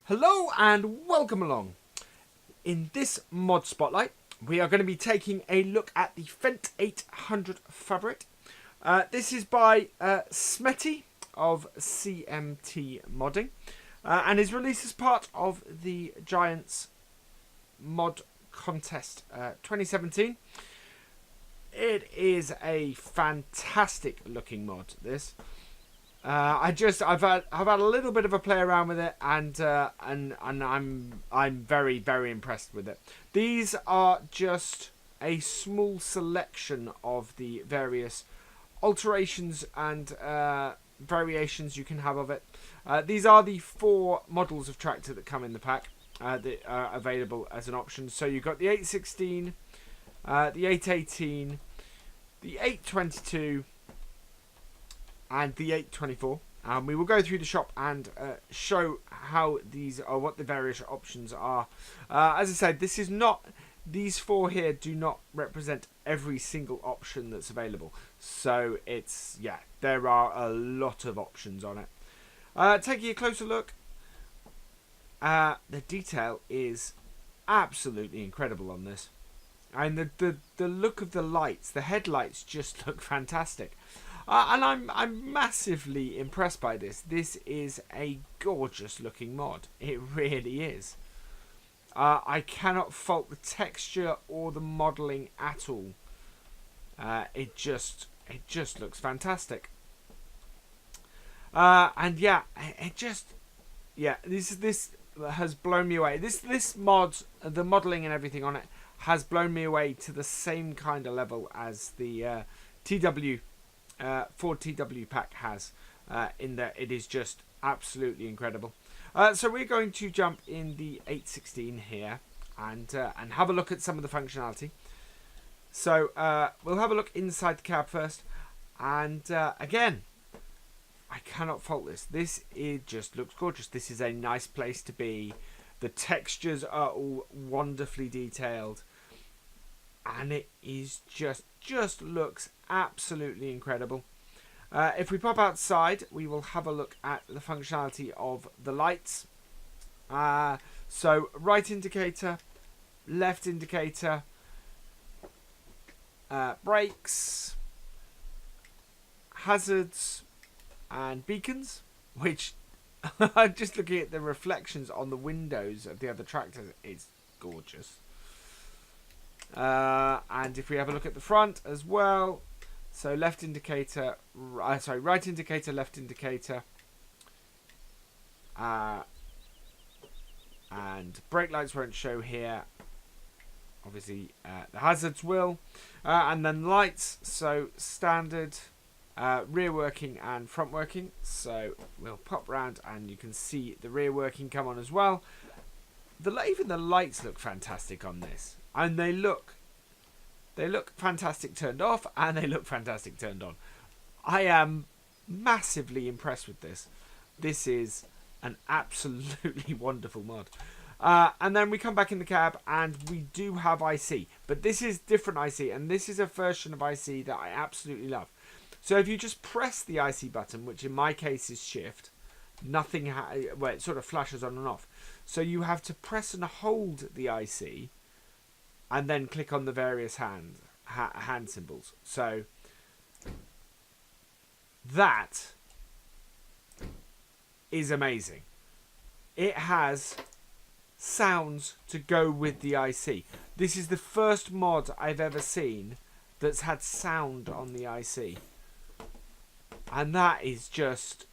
Hello and welcome along. In this mod spotlight, we are going to be taking a look at the FENDT 800 Favorit. This is by Smetty of CMT Modding and is released as part of the Giants Mod Contest 2017. It is a fantastic looking mod, this. I've had a little bit of a play around with it, and I'm very impressed with it. These are just a small selection of the various alterations and variations you can have of it. These are the 4 models of tractor that come in the pack that are available as an option. So you've got the 816, the 818, the 822. And the 824. We will go through the shop and show how these are, what the various options are. As I said, this is not, these 4 here do not represent every single option that's available. So it's, yeah, there are a lot of options on it. Taking a closer look, the detail is absolutely incredible on this. And the look of the lights, the headlights just look fantastic. And I'm massively impressed by this. This is a gorgeous looking mod. It really is. I cannot fault the texture or the modelling at all. It just looks fantastic. And yeah, this has blown me away. This mod, the modelling and everything on it has blown me away to the same kind of level as the TW. Ford TW pack has, in that it is just absolutely incredible. So we're going to jump in the 816 here and have a look at some of the functionality. So we'll have a look inside the cab first, and again, I cannot fault this. It just looks gorgeous. This is a nice place to be. The textures are all wonderfully detailed, and it is just looks absolutely incredible. If we pop outside, we will have a look at the functionality of the lights. So right indicator, left indicator, brakes, hazards, and beacons, which just looking at the reflections on the windows of the other tractors, it's gorgeous. And if we have a look at the front as well, so left indicator, right indicator, left indicator, and brake lights won't show here. Obviously, the hazards will, and then lights. So standard, rear working and front working. So we'll pop round and you can see the rear working come on as well. Even the lights look fantastic on this. And they look fantastic turned off, and they look fantastic turned on. I am massively impressed with this. This is an absolutely wonderful mod. And then we come back in the cab, and we do have IC. But this is different IC, and this is a version of IC that I absolutely love. So if you just press the IC button, which in my case is shift, nothing, well, it sort of flashes on and off. So you have to press and hold the IC, and then click on the various hand symbols. So that is amazing. It has sounds to go with the IC. This is the first mod I've ever seen that's had sound on the IC. And that is just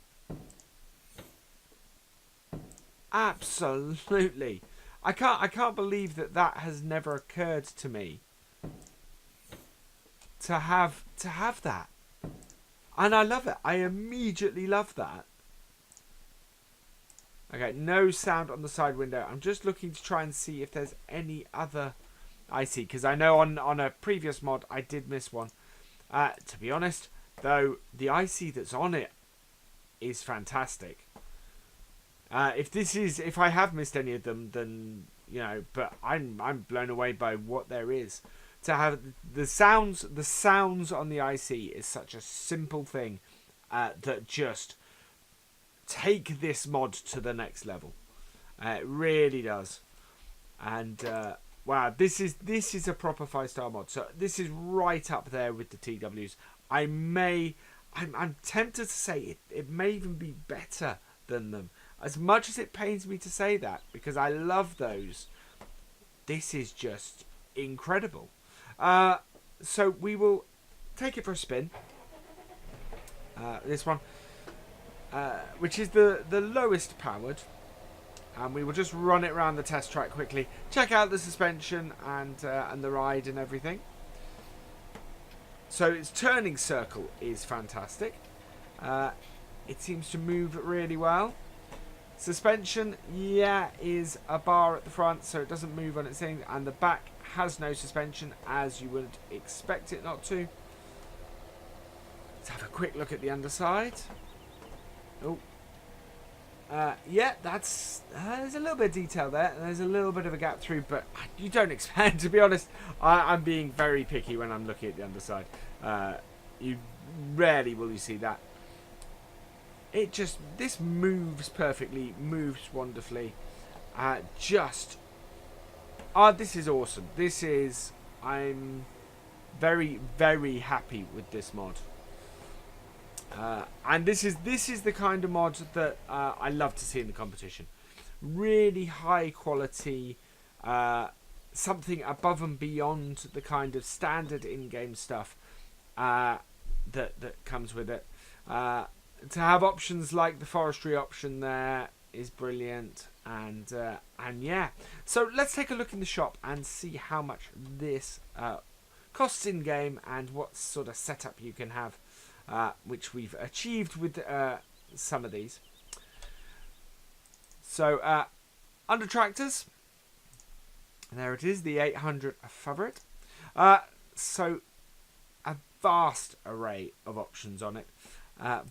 absolutely... I can't believe that has never occurred to me to have that. And I love it. I immediately love that. Okay, no sound on the side window. I'm just looking to try and see if there's any other IC, because I know on a previous mod I did miss one. To be honest, though, the IC that's on it is fantastic. If I have missed any of them, then but I'm blown away by what there is. To have the sounds on the IC is such a simple thing that just take this mod to the next level. It really does. And wow, this is a proper 5-star mod. So this is right up there with the TWs. I'm tempted to say it may even be better than them. As much as it pains me to say that, because I love those, this is just incredible. So we will take it for a spin. This one, which is the lowest powered. And we will just run it around the test track quickly. Check out the suspension and the ride and everything. So its turning circle is fantastic. It seems to move really well. Suspension, yeah, is a bar at the front, so it doesn't move on its thing. And the back has no suspension, as you would expect it not to. Let's have a quick look at the underside. Oh. Yeah, there's a little bit of detail there. There's a little bit of a gap through, but you don't expect, to be honest. I'm being very picky when I'm looking at the underside. You rarely will you see that. This moves perfectly, moves wonderfully. This is awesome. I'm very, very happy with this mod. And this is the kind of mod that I love to see in the competition. Really high quality, something above and beyond the kind of standard in-game stuff that comes with it. To have options like the forestry option there is brilliant, and yeah. So let's take a look in the shop and see how much this costs in game and what sort of setup you can have. Which we've achieved with some of these. So, under tractors, there it is, the 800 Favorit. So, a vast array of options on it.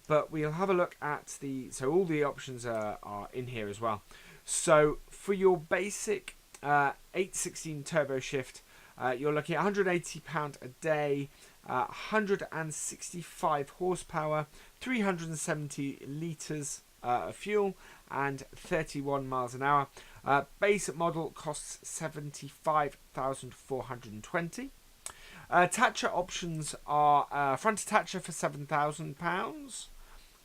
But we'll have a look at so all the options are in here as well. So, for your basic 816 turbo shift, you're looking at £180 a day, 165 horsepower, 370 litres of fuel, and 31 miles an hour. Basic model costs $75,420. Attacher options are front attacher for £7,000,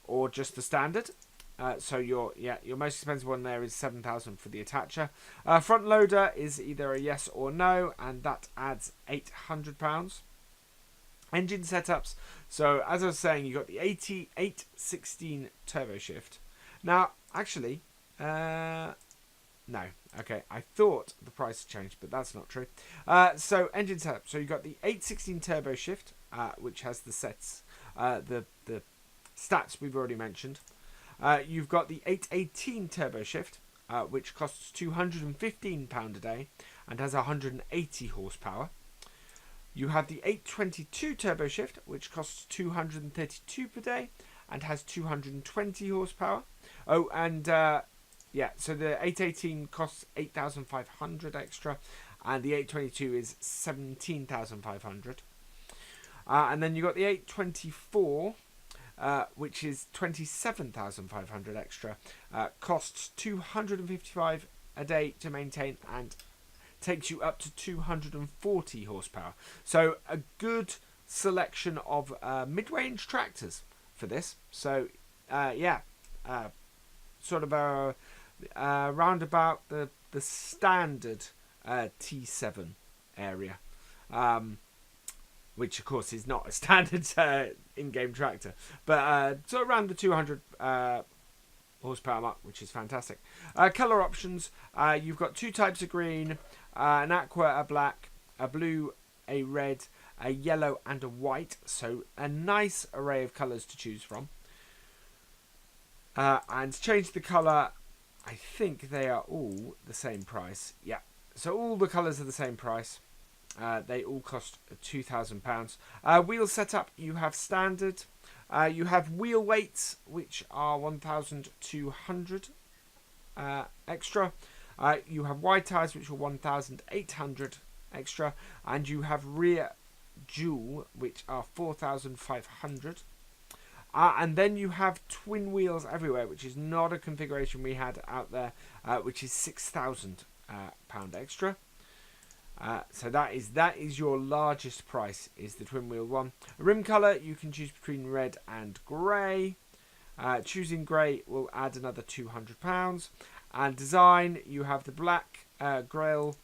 or just the standard. So your most expensive one there is $7,000 for the attacher. Front loader is either a yes or no, and that adds £800. Engine setups. So as I was saying, you got the 816 turbo shift. Now, actually, no. Okay, I thought the price had changed, but that's not true. So engine setup. So you got the 816 turbo shift, which has the the stats we've already mentioned. You've got the 818 turbo shift, which costs £215 a day and has 180 horsepower. You have the 822 turbo shift, which costs £232 per day and has 220 horsepower. Oh, and yeah, so the 818 costs 8,500 extra, and the 822 is 17,500. And then you got the 824. Which is 27,500 extra, costs $255 a day to maintain and takes you up to 240 horsepower. So a good selection of mid-range tractors for this. So yeah, sort of round about the standard T7 area. Which, of course, is not a standard in-game tractor. But so around the 200 horsepower mark, which is fantastic. Colour options, you've got two types of green, an aqua, a black, a blue, a red, a yellow, and a white. So a nice array of colours to choose from. And to change the colour, I think they are all the same price. Yeah, so all the colours are the same price. They all cost £2,000. Wheel setup, you have standard. You have wheel weights, which are 1,200 extra. You have wide tyres, which are 1,800 extra. And you have rear dual, which are 4,500. And then you have twin wheels everywhere, which is not a configuration we had out there, which is £6,000 extra. So that is your largest price, is the twin wheel one. Rim colour, you can choose between red and grey. Choosing grey will add another £200. And design, you have the black grille,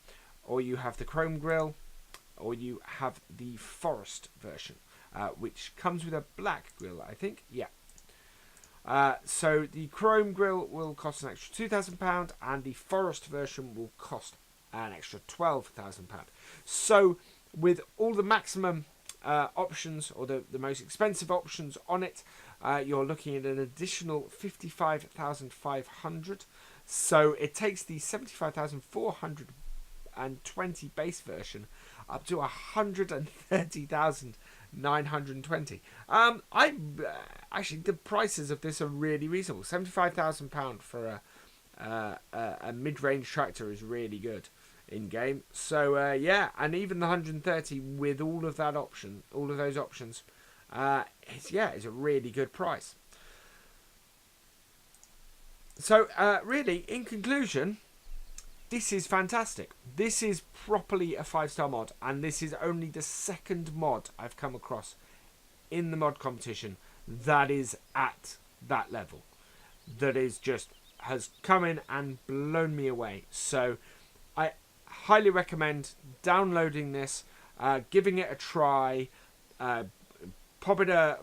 or you have the chrome grille, or you have the forest version, which comes with a black grille, I think. Yeah. So the chrome grille will cost an extra £2,000, and the forest version will cost an extra £12,000. So with all the maximum options, or the most expensive options on it, you're looking at an additional £55,500. So it takes the £75,420 base version up to £130,920. Actually, the prices of this are really reasonable. £75,000 for a mid-range tractor is really good in game. So yeah, and even the 130 with all of that option, all of those options, it's a really good price. So really, in conclusion, this is fantastic. This is properly a 5-star mod, and this is only the second mod I've come across in the mod competition that is at that level. That is just has come in and blown me away. So I highly recommend downloading this, giving it a try, pop it a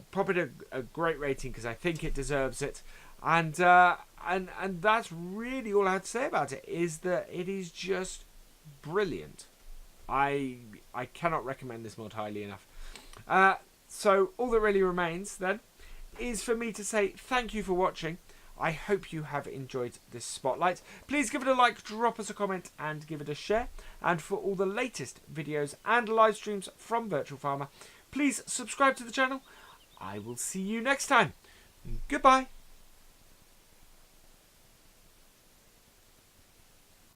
great rating, because I think it deserves it. And that's really all I had to say about it, is that it is just brilliant. I cannot recommend this mod highly enough. So all that really remains then is for me to say thank you for watching. I hope you have enjoyed this spotlight. Please give it a like, drop us a comment, and give it a share. And for all the latest videos and live streams from Virtual Farmer, please subscribe to the channel. I will see you next time. Goodbye.